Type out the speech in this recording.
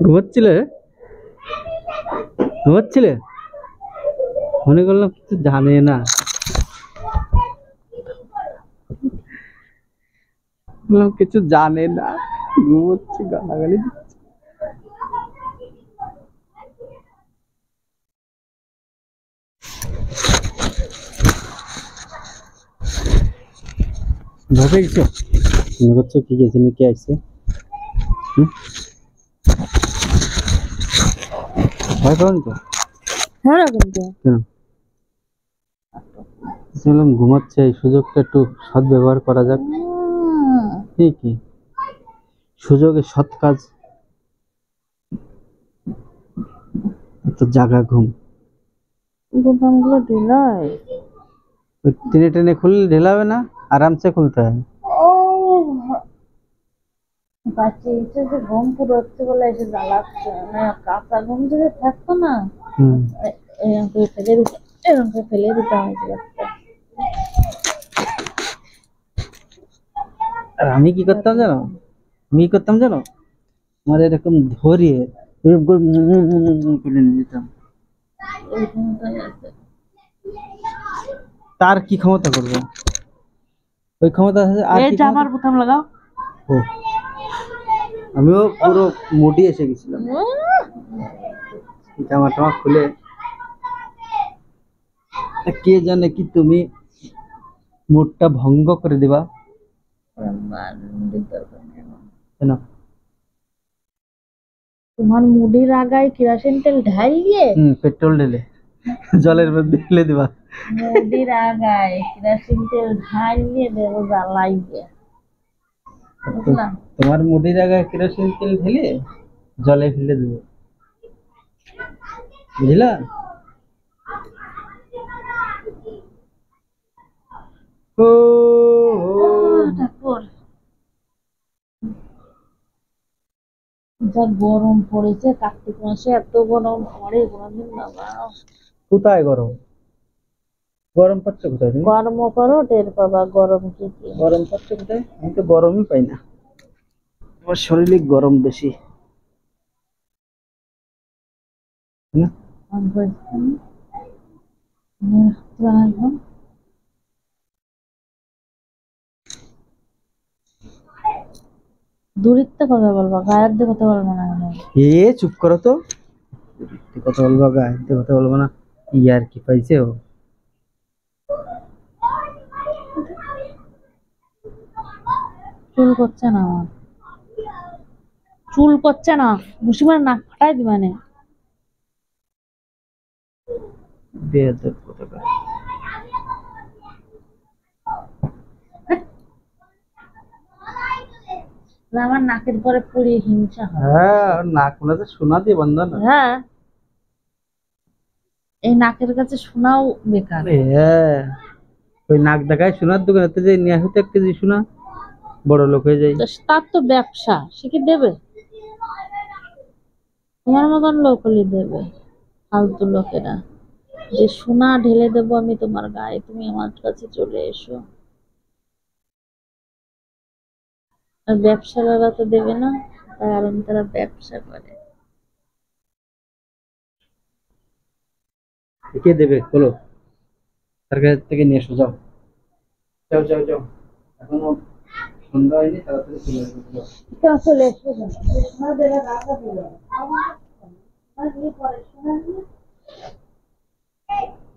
ঘুমাচ্ছিলে ঘুমাচ্ছিলে মনে করলাম কিছু জানে না, বললাম কিছু জানে না, ঘুমোচ্ছে, গালাগালি দিচ্ছে। ভয় গেছো? মনে করছো কি গেছে নাকি আসছে? ভয় পাওনি তো? হ্যাঁ কিন্তু কেন? বললাম ঘুমাচ্ছে, এই সুযোগটা একটু সৎ ব্যবহার করা যাক। কি সুযোগে সৎ কাজ, তো জাগা ঘুম। বোতামগুলো ঢিলাই, টেনে টেনে খুললে ঢেলাবে না, আরামসে খুলতে হয়। বাচ্চা এসে যে ঘুম পুরো হচ্ছে বলে এসে জ্বালাচ্ছে, মানে কাঁচা ঘুম যদি থাকতো না এরকম করে ফেলে দিতে, এরকম করে ফেলে দিতে হয়েছিল। আর আমি কি করতাম জানো? আমার এরকম ধরিয়ে এরকম করে করে নিয়ে যেতাম। ওই ক্ষমতায় আছে। তার কি ক্ষমতা করবো? ওই ক্ষমতা আছে আর এই কি জামার বোতাম লাগাও। ও, আমিও পুরো মোটি এসে গেছিলাম, জামা টামা খুলে। কে জানে কি তুমি মুডটা ভঙ্গ করে দিবা। কেন? তোমার মুড়ির আগায় কেরোসিন তেল ঢালিয়ে পেট্রোল ঢেলে জলের মধ্যে ফেলে দিবা। মুড়ির আগায় কেরোসিন তেল ঢালিয়ে দেবো জ্বালাইয়ে, বুঝলাম? তোমার মুড়ির আগায় কেরোসিন তেল ঢেলে জলে ফেলে দেবো, বুঝলা? ও তারপর যা গরম পড়েছে, কার্তিক মাসে এত গরম পড়ে কোনদিন বাবা। কোথায় গরম? গরম পাচ্ছে কোথায়? তুমি কর্ম করো টের পাবা গরম কি কি। গরম পাচ্ছে কোথায়? আমি তো গরমই পাই না, আমার শরীরে গরম বেশি। না? অন করেছেন একদম দূরিত্বে কথা বলবো, গায়ের দিয়ে কথা বলবো না কেন? চুপ করো তো, কথা বলবো গায়ে কথা বলবো না, ইয়ার কি পাইছে ও? চুল করছে না আমার, চুল করছে না, মুসিমার নাক ফাটাই দিবানে। বেয়াদব কোথাকার। আমার নাকের পরে পুড়িয়ে হিংসা হয়। হ্যাঁ, নাক মনে সোনা দিয়ে বান্ধা না। হ্যাঁ, এই নাকের কাছে শোনাও বেকার। হ্যাঁ, ওই নাক দেখায় সোনার দোকানে যে নিয়ে আসতে 1 কেজি সোনা, বড় লোক হয়ে যায়। তার তো ব্যবসা, সে কি দেবে? তোমার মতন লোক হলে দেবে, ফালতু লোকেরা। যে সোনা ঢেলে দেবো আমি তোমার গায়ে, তুমি আমার কাছে চলে এসো। আর ব্যবসাদাররা তো দেবে না, কারণ তারা ব্যবসা করে। কে দেবে বলো? তার কাছ থেকে নিয়ে এসো, যাও যাও যাও যাও, এখনো সন্ধ্যা হয়নি, তাড়াতাড়ি চলে আসো, যাও। চলে এসো, সোনা দেবে রাখা দিল আমার, সোনা দিয়ে পরে সোনা দিয়ে